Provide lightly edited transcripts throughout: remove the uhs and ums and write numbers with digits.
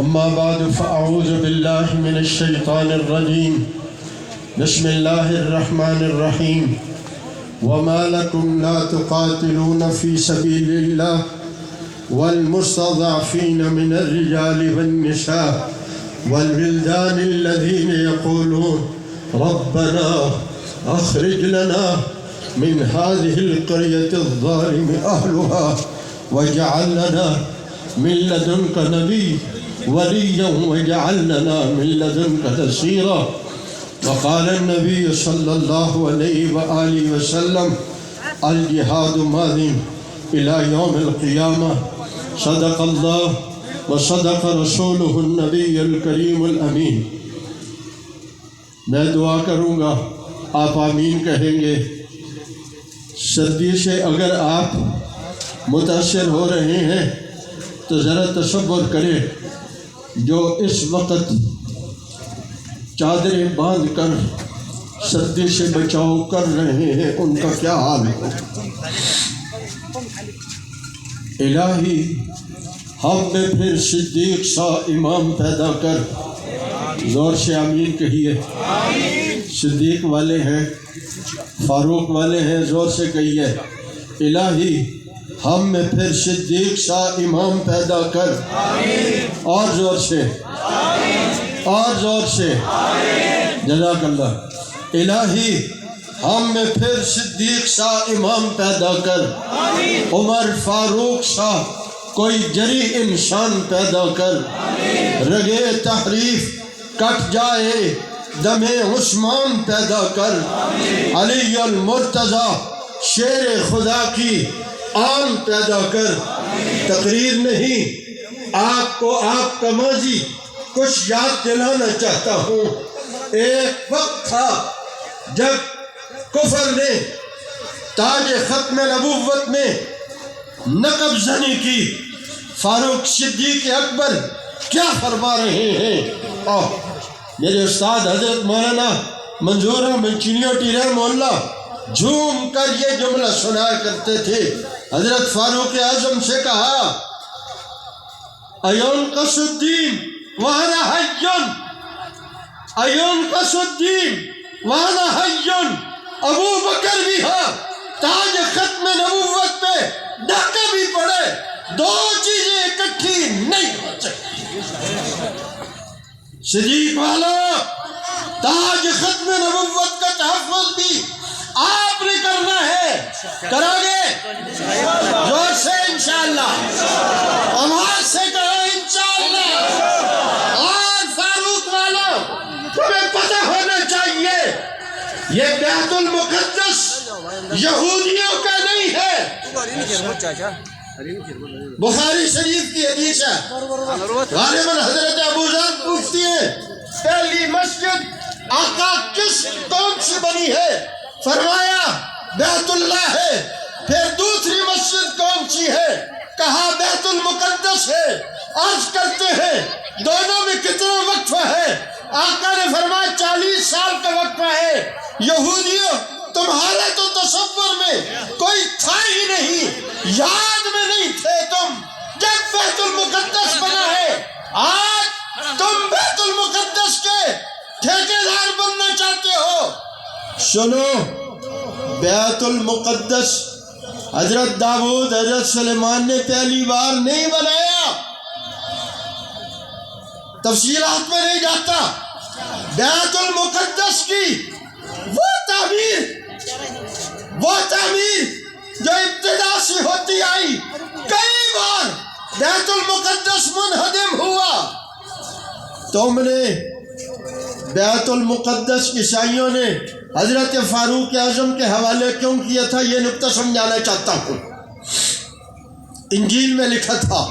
أما بعد فأعوذ بالله من الشيطان الرجيم بسم الله الرحمن الرحيم وما لكم لا تقاتلون في سبيل الله والمستضعفين من الرجال والنساء والولدان الذين يقولون ربنا أخرج لنا من هذه القرية الظالم أهلها واجعل لنا من لدنك نبي وليا واجعل لنا من لدنك نصيرا. وقال النبي صلى الله عليه وآله وسلم الجهاد ماض إلى يوم القيامة. صدق الله وصدق رسوله النبي الكريم الأمين. میں دعا کروں گا، آپ آمین کہیں گے۔ سردی سے اگر آپ متاثر ہو رہے ہیں تو ذرا تصور کریں جو اس وقت چادریں باندھ کر سردی سے بچاؤ کر رہے ہیں ان کا کیا حال ہو۔ الہی ہم میں پھر صدیق سا امام پیدا کر۔ زور سے آمین کہیے۔ صدیق والے ہیں، فاروق والے ہیں، زور سے کہیے الہی ہم میں پھر صدیق سا امام پیدا کر۔ اور زور سے، اور زور سے، جزاک اللہ۔ الہی ہم میں پھر صدیق سا امام پیدا کر، عمر فاروق سا کوئی جری انسان پیدا کر، رگے تحریف کٹ جائے دم عثمان پیدا کر، علی المرتضی شیر خدا کی آن پیدا کر۔ تقریر نہیں، آپ کو آپ کا ماضی کچھ یاد دلانا چاہتا ہوں۔ ایک وقت تھا جب کفر نے تاج ختم نبوت میں نقب زنی کی۔ فاروق صدیق اکبر کیا فرما رہے ہیں؟ میرے استاد حضرت مولانا منظور احمد چینیوٹی رحمہ اللہ جھوم کر یہ جملہ سنایا کرتے تھے۔ حضرت فاروق اعظم سے کہا ایونقص الدین وانا حی، ایونقص الدین وانا حی۔ ابو بکر بھی ہے، تاج ختم نبوت پہ ڈاکہ بھی پڑے، دو چیزیں اکٹھی نہیں ہو سکتی۔ صدیق والا تاج ختم نبوت کا تحفظ بھی آپ نے کرنا ہے، کرو گے؟ زور سے انشاءاللہ، آواز سے کہو انشاءاللہ۔ اور فاروق والا تمہیں پتہ ہونا چاہیے یہ بیت المقدس یہودیوں کا نہیں ہے۔ بخاری شریف کی حدیث ہے، غالباً حضرت ابو ذر پوچھتی ہیں پہلی مسجد آقا کس قوم سے بنی ہے؟ فرمایا بیت اللہ ہے۔ پھر دوسری مسجد کون سی ہے؟ کہا بیت المقدس ہے۔ عرض کرتے ہیں دونوں میں کتنا وقفہ ہے؟ آقا نے فرمایا 40 سال کا وقفہ ہے۔ یہودیوں تمہارے تو تصور میں کوئی تھا ہی نہیں، یاد میں نہیں تھے تم جب بیت المقدس بنا ہے۔ آج تم بیت المقدس کے ٹھیکیدار بننا چاہتے ہو۔ سنو، بیت المقدس حضرت داؤد حضرت سلیمان نے پہلی بار نہیں بنایا، تفصیلات میں نہیں جاتا۔ بیت المقدس کی وہ تعمیر جو ابتدا سے ہوتی آئی، کئی بار بیت المقدس منہدم ہوا۔ تم نے بیت المقدس عیسائیوں نے حضرت فاروق اعظم کے حوالے کیوں کیا تھا یہ نقطہ سمجھانا چاہتا ہوں۔ انجیل میں لکھا تھا،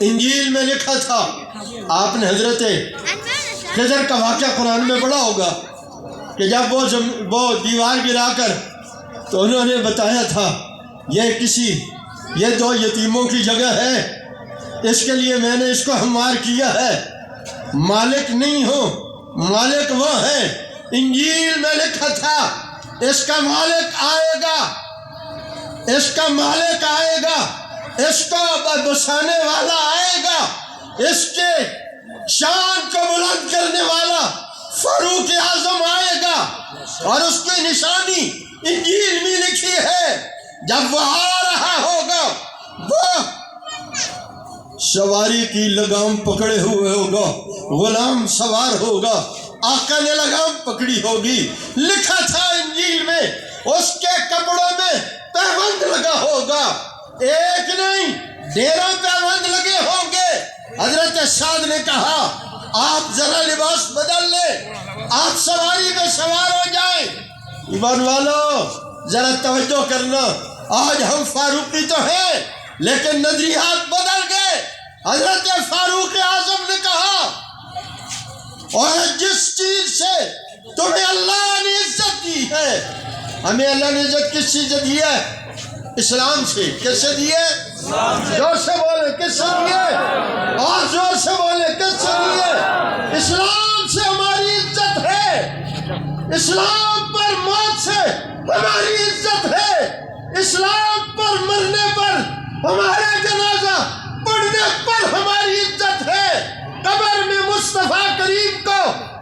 انجیل میں لکھا تھا، آپ نے حضرت خضر کا واقعہ قرآن میں پڑھا ہوگا کہ جب وہ دیوار گرا کر تو انہوں نے بتایا تھا یہ دو یتیموں کی جگہ ہے، اس کے لیے میں نے اس کو ہموار کیا ہے، مالک نہیں ہوں، مالک وہ ہے۔ انجیل میں لکھا تھا اس کا مالک آئے گا، اس کا مالک آئے گا، اس کو بسانے والا آئے گا، اس کے شان کو بلند کرنے والا فاروق اعظم آئے گا، اور اس کی نشانی انجیل میں لکھی ہے، جب وہ آ رہا ہوگا وہ سواری کی لگام پکڑے ہوئے ہوگا، غلام سوار ہوگا، آقا نے لگام پکڑی ہوگی، لکھا تھا انجیل میں اس کے کپڑوں میں پیوند لگا ہوگا، ایک نہیں ڈیروں پیوند لگے ہوں گے۔ حضرت سعد نے کہا آپ ذرا لباس بدل لیں، آپ سواری میں سوار ہو جائیں۔ ایمان والو ذرا توجہ کرنا، آج ہم فاروقی تو ہیں لیکن نظریات بدل گئے۔ حضرت فاروق اعظم نے کہا اور جس چیز سے تمہیں اللہ نے عزت دی ہے، ہمیں اللہ نے عزت کس چیز سے دی ہے؟ اسلام سے۔ کس سے دی ہے؟ زور سے بولے کس سے دی ہے؟ اور زور سے بولے کس سے دی ہے؟ اسلام سے ہماری عزت ہے، اسلام پر موت سے ہماری عزت ہے، اسلام پر مرنے پر ہمارا جنازہ پڑھنے پر ہماری عزت ہے، قبر میں مصطفیٰ کریم کو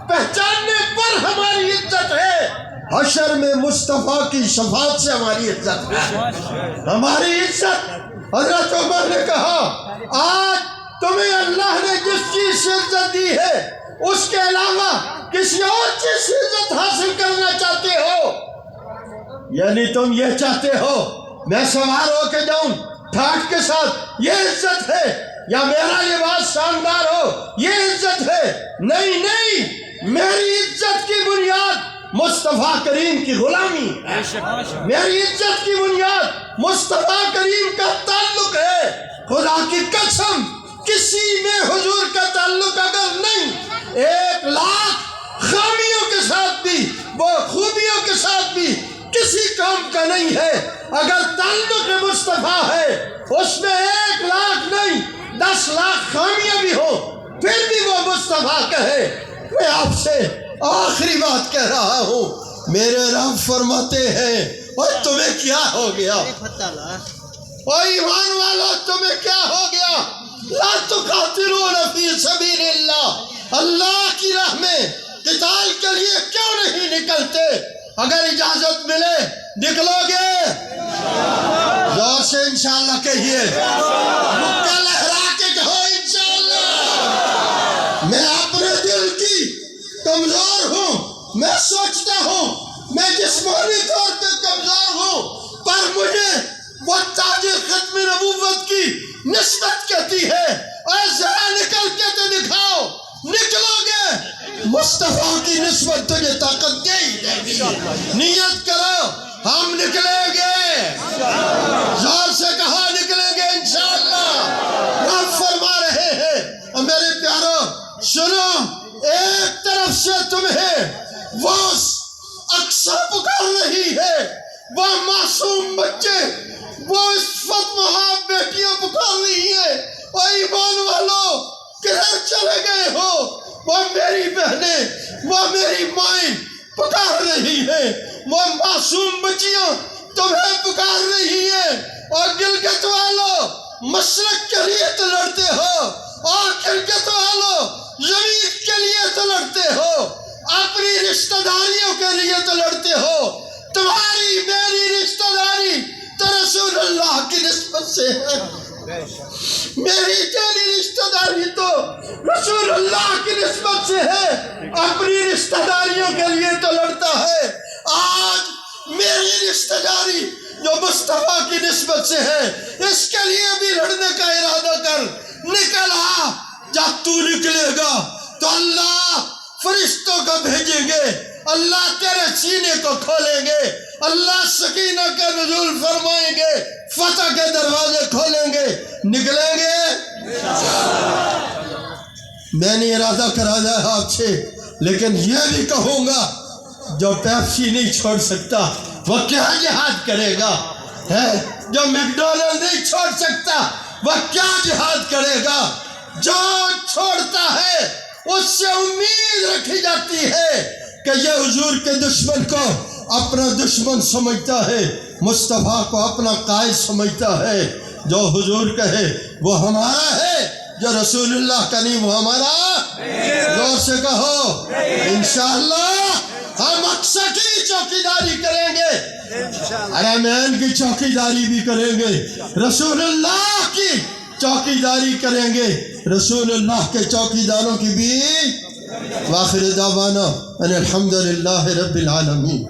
پہچاننے پر ہماری عزت ہے، حشر میں مصطفیٰ کی شفاعت سے ہماری عزت ہے۔ ہماری عزت، حضرت عمر نے کہا آج تمہیں اللہ نے جس چیز سے عزت دی ہے اس کے علاوہ کسی اور چیز سے عزت حاصل کرنا چاہتے ہو، یعنی تم یہ چاہتے ہو میں سوار ہو کے جاؤں ٹھاٹ کے ساتھ، یہ عزت ہے، یا میرا لباس شاندار ہو یہ عزت ہے؟ نہیں نہیں، میری عزت کی بنیاد مصطفیٰ کریم کی غلامی، میری عزت کی بنیاد مصطفیٰ کریم کا تعلق ہے۔ خدا کی قسم کسی میں حضور کا تعلق اگر نہیں، 1,00,000 خامیوں کے ساتھ بھی وہ خوبیوں کے ساتھ بھی کسی کام کا نہیں ہے، اگر تعلق مصطفیٰ ہے اس میں 1,00,000 نہیں 10,00,000 خامیاں بھی ہو پھر بھی وہ مصطفیٰ کہے۔ میں آپ سے آخری بات کہہ رہا ہوں، میرے رب فرماتے ہیں اور تمہیں کیا ہو گیا؟ اور ایمان والو تمہیں کیا ہو گیا؟ لا تقاتلون فی سبیل اللہ، اللہ کی راہ میں قتال کے لیے کیوں نہیں نکلتے؟ اگر اجازت ملے نکلو گے؟ زور سے انشاءاللہ کہیے، مکہ لہرا کے کہو انشاءاللہ۔ میں اپنے دل کی کمزور ہوں، میں سوچتا ہوں میں جسمانی طور پہ کمزور ہوں، پر مجھے وہ تاج ختم نبوت کی نسبت کہتی ہے اور ذرا نکل کے تو دکھاؤ، نکلو گے؟ مصطفیٰ کی نسبت تجھے طاقت دے ہی دے گی، نیت کرو ہم نکلیں گے، زور سے کہا نکلیں گے انشاءاللہ۔ رب فرما رہے ہیں اور میرے پیارو سنو، ایک طرف سے تمہیں وہ اقصیٰ پکار رہی ہے، وہ معصوم بچے، وہ عصمت محاب بیٹیاں پکار رہی ہیں، اور ایمان والو کدھر چلے گئے ہو؟ وہ میری بہنیں، وہ میری مائیں پکار رہی ہیں، وہ معصوم بچیاں تمہیں پکار رہی ہیں، اور گلگت والو مسلک کے لیے تو لڑتے ہو، اور گلگت والو زمین کے لیے تو لڑتے ہو، اپنی رشتہ داریوں کے لیے تو لڑتے ہو، تمہاری میری رشتہ داری تو رسول اللہ کی نسبت سے ہے، میری تیری رشتہ داری تو رسول اللہ کی نسبت سے ہے، اپنی رشتہ داریوں کے لیے تو لڑتا ہے، آج میری رشتہ داری جو مصطفیٰ کی نسبت سے ہے اس کے لیے بھی لڑنے کا ارادہ کر، نکل آ، جب تو نکلے گا تو اللہ فرشتوں کو بھیجیں گے، اللہ تیرے سینے کو کھولیں گے، اللہ سکینہ کا نزول فرمائیں گے، فتح کے دروازے کھولیں گے، نکلیں گے۔ میں نے ارادہ کرا ہے آپ سے، لیکن یہ بھی کہوں گا جو پیپسی نہیں چھوڑ سکتا وہ کیا جہاد کرے گا؟ جو میکڈونلڈ نہیں چھوڑ سکتا وہ کیا جہاد کرے گا؟ جو چھوڑتا ہے اس سے امید رکھی جاتی ہے کہ یہ حضور کے دشمن کو اپنا دشمن سمجھتا ہے، مصطفیٰ کو اپنا قائد سمجھتا ہے، جو حضور کہے وہ ہمارا ہے، جو رسول اللہ کا نہیں وہ ہمارا؟ زور سے کہو انشاءاللہ ہم اقصی کی چوکیداری کریں گے، حرمین کی چوکیداری بھی کریں گے، رسول اللہ کی چوکیداری کریں گے، رسول اللہ کے چوکیداروں کی بھی۔ وآخر دعوانا ان الحمدللہ رب العالمین۔